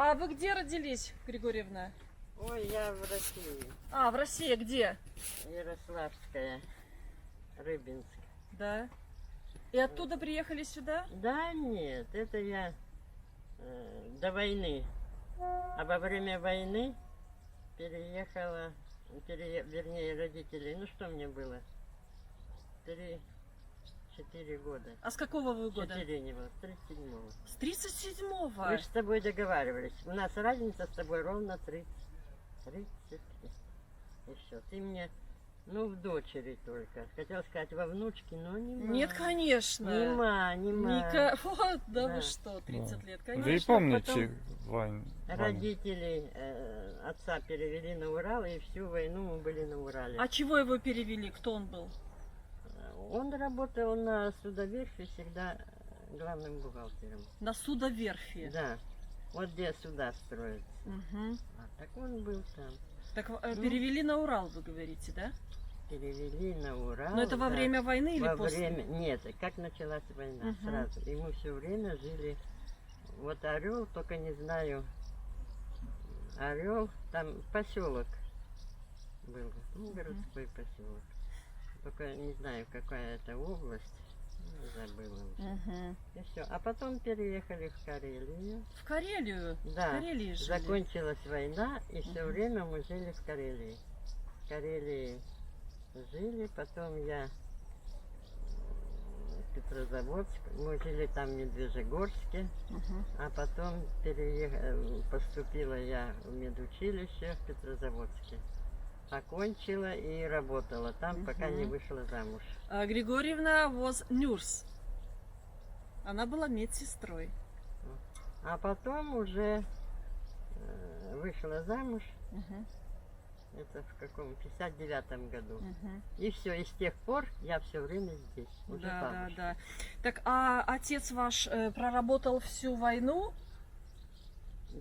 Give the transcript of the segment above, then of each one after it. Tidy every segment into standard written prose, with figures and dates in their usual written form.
А вы где родились, Григорьевна? Ой, я в России. А, в России где? Ярославская, Рыбинск. Да. И оттуда приехали сюда? Да, нет, это я до войны. А во время войны переехала, вернее, родители, ну что мне было? 4 года. А с какого вы года? 4 не было, с 37-го. С 37-го? Мы же с тобой договаривались. У нас разница с тобой ровно 30 лет. И все. Ты мне, ну, в дочери только. Хотел сказать, во внучке, но не ма. Нет, конечно. Не ма. Вот, да, Да. вы что, 30 лет, Вы конечно. помните войну? Родители отца перевели на Урал, и всю войну мы были на Урале. А чего его перевели? Кто он был? Он работал на судоверфи всегда главным бухгалтером. На судоверфи. Да. Вот где суда строятся. Угу. А так он был там. Так перевели на Урал, вы говорите, да? Перевели на Урал. Но это во да. время войны или Во после? время... Нет, как началась война Мгм. сразу. И мы все время жили. Вот Орел, только не знаю. Орел, там поселок был. Ну, городской поселок. Только не знаю, какая это область. Ну, забыла уже. Угу. И все. А потом переехали в Карелию. В Карелию? Да. В Карелии жили? Закончилась война, и все Мгм. время мы жили в Карелии. В Карелии жили, потом я в Петрозаводск, мы жили там в Медвежьегорске, Мгм. а потом поступила я в медучилище в Петрозаводске. Окончила и работала там, пока не Мгм. вышла замуж. А Григорьевна was nurse. Она была медсестрой. А потом уже вышла замуж, Мгм. это в каком, 59-м году. Мгм. И все, и с тех пор я все время здесь, уже Да, да, бабушка. да. Так, а отец ваш проработал всю войну?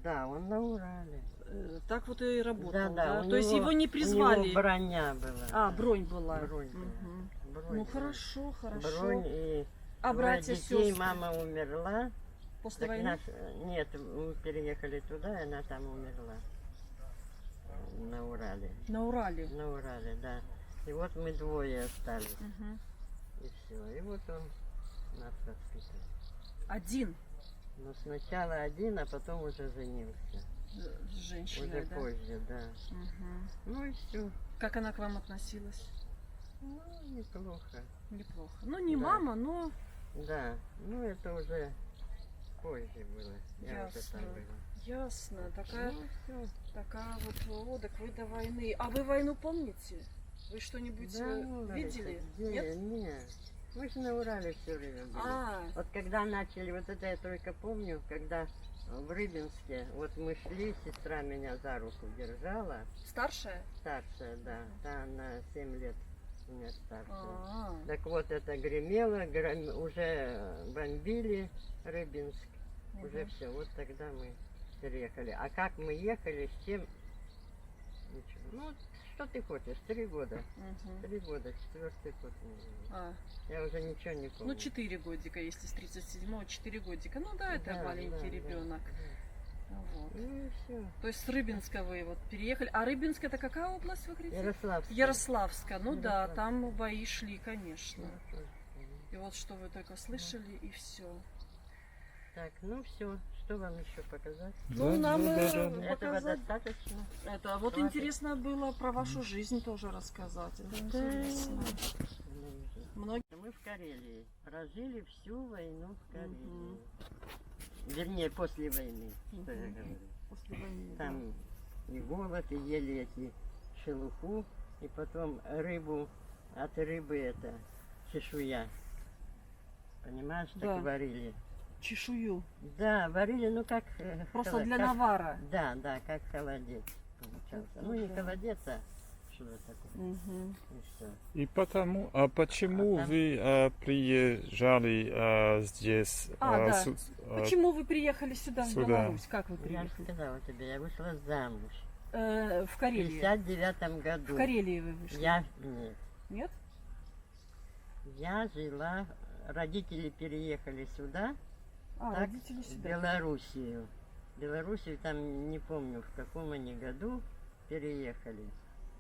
Да, он на Урале. Так вот и работал, Да, да? да, То есть его не У призвали? него броня была. А, да. бронь была. Бронь была. Мгм. Бронь Ну была. хорошо, хорошо. Бронь и А двое братья, детей, сестры? мама умерла. После Так войны? нет, мы переехали туда, и она там умерла. На Урале. На Урале. На Урале, да. И вот мы двое остались. Мгм. И все. И вот он нас воспитывал. Один Но сначала один, а потом уже женился. с женщиной, Уже да? позже, да. Мгм. Ну и все. Как она к вам относилась? Ну, неплохо. Неплохо. Ну, не Да. мама, но Да, ну это уже позже было. Я уже Ясно. там была. ясно. Такая, Ну, все. такая вот, так вы до войны. А вы войну помните? Вы что-нибудь видели? Нет? Нет. Мы же на Урале все время были. А, Вот когда начали, вот это я только помню, когда в Рыбинске, вот мы шли, сестра меня за руку держала, старшая? старшая, да, та на 7 лет у меня старшая. А, Так вот это гремело, уже бомбили Рыбинск, уже мгм. все, вот тогда мы переехали. А как мы ехали, с чем? Ничего. Ну, что ты хочешь, 3 года. Мгм. 3 года, 4-й год. А, Я уже ничего не помню. ну, 4 годика, если с 37-го, 4 годика. Ну да, это Да, маленький да, ребенок. да. Вот. Ну и все. То есть с Рыбинска вы вот переехали. А Рыбинск это какая область, вы говорите? Ярославский. Ярославска. Ну да, Ярославск. там бои шли, конечно. Ярославский. И вот что вы только слышали, и все. Так, ну все. Что вам еще показать? Ну, нам Этого показать. достаточно. Это вот Хватит. интересно было про вашу жизнь тоже рассказать. Это интересно. Многие. Мы в Карелии. Прожили всю войну в Карелии. Мгм. Вернее, после войны, что я Мгм. говорю. После войны. да. Там и голод, и ели эти шелуху, и потом рыбу, от рыбы это чешуя. Понимаешь, Да. так варили. Чешую. Да, варили, ну как... Просто для как- навара. Да, да, как холодец получался. Ну не Да. холодец, а что это такое. Мгм. И все. И потому, а почему А там- вы приезжали здесь? Да. Почему вы приехали сюда, в Сюда. Беларусь? Как вы Я же приехали? сказала тебе, я вышла замуж. В В Карелии. 59 году. В Карелии вы вышли. Нет. Нет? Я жила, родители переехали сюда, А, так, родители в сюда. Белоруссию. Белоруссию, там не помню, в каком они году переехали.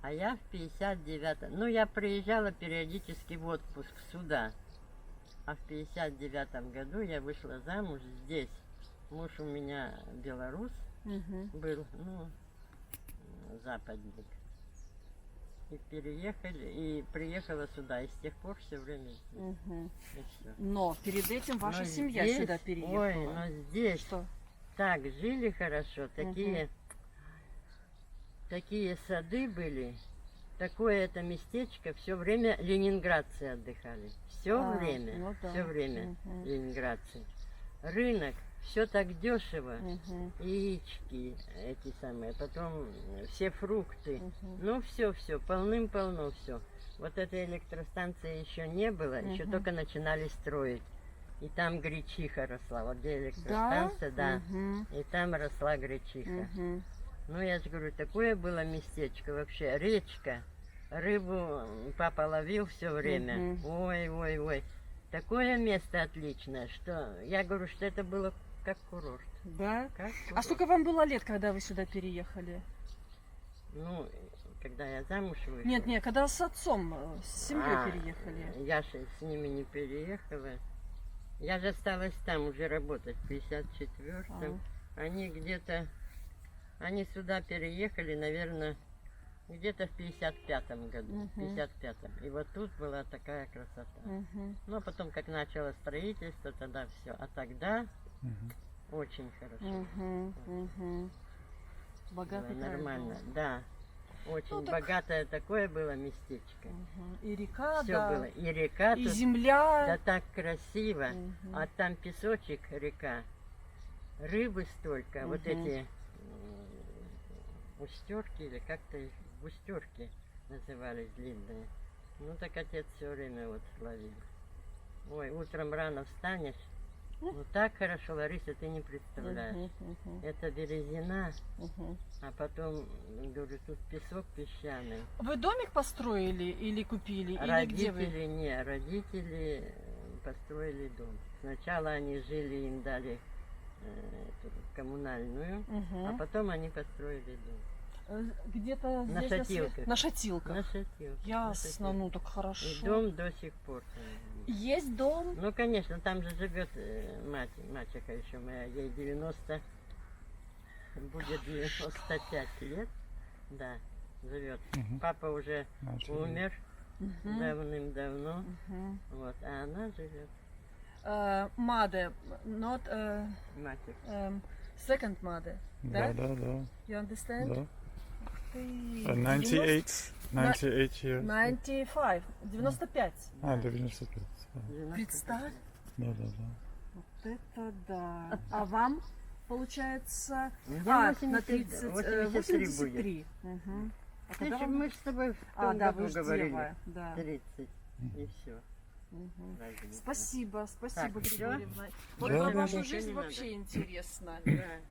А я в 59-м. Ну, я приезжала периодически в отпуск сюда. А в 59-м году я вышла замуж здесь. Муж у меня белорус Мгм. был, ну, западник. И переехали, и приехала сюда. И с тех пор все время здесь. Мгм. И всё. Но перед этим ваша Но семья здесь- сюда переехала. Ой, но здесь Что? так жили хорошо, такие сады были, такое это местечко, все время ленинградцы отдыхали. Все А, время, ну да. все время Мгм. ленинградцы. Рынок, все так дешево. Мгм. Яички эти самые, потом все фрукты. Мгм. Ну, все, полным-полно все. Вот этой электростанции еще не было, еще Мгм. только начинали строить. И там гречиха росла. Вот где электростанция, да. Мгм. И там росла гречиха. Мгм. Ну, я же говорю, такое было местечко вообще. Речка. Рыбу папа ловил все время. Мгм. Ой. Такое место отличное, что я говорю, что это было как курорт. Да? Как А курорт. сколько вам было лет, когда вы сюда переехали? Ну, когда я замуж вышла. Нет, когда с отцом, с семьей А, переехали. Я же с ними не переехала. Я же осталась там уже работать в 54-м. Они где-то, они сюда переехали, наверное, где-то в 55-м году. Мгм. В 55-м. И вот тут была такая красота. Мгм. Ну, а потом, как начало строительство, тогда все. А тогда Мгм. очень хорошо. Мгм. Мгм. Было Богатый край нормально, был. да. Очень Ну, так- богатое такое было местечко. Мгм. И река, Все да. было. И река И тут, земля. да так красиво. Мгм. А там песочек, река. Рыбы столько. Вот Мгм. эти устерки, или как-то их устерки назывались длинные. Ну так отец все время вот ловил. Ой, утром рано встанешь. Ну так хорошо, Лариса, ты не представляешь. Мгм. Мгм. Это березина, Мгм. а потом, говорю, тут песок песчаный. Вы домик построили или купили? Или где вы? Родители построили дом. Сначала они жили, им дали эту коммунальную, Мгм. а потом они построили дом. Где-то На здесь Шатилках. На Шатилках. На Шатилке. Ясно, ну так И хорошо. дом до сих пор там есть. Есть дом? Ну, конечно, там же живет мачеха еще моя, ей 90, будет 95 лет, да, живет. Мгм. Папа уже Значит, умер Мгм. давным-давно, Мгм. вот, а она живет, Mother, not мачеха. second mother. Да, Да? да, да. You understand? Да. Ты 98 years. 95, 95. 95. Представь. Да, да, да. Вот это да. А вам, получается, Я на 83 83. Мгм. А когда Значит, вам- мы с тобой в А, том да, году вы ж говорили, дева, да. 30, и все. Мгм. Спасибо, Так, всё? Григорьевна. Вот Да, про да, вашу да. жизнь Не надо. вообще интересно.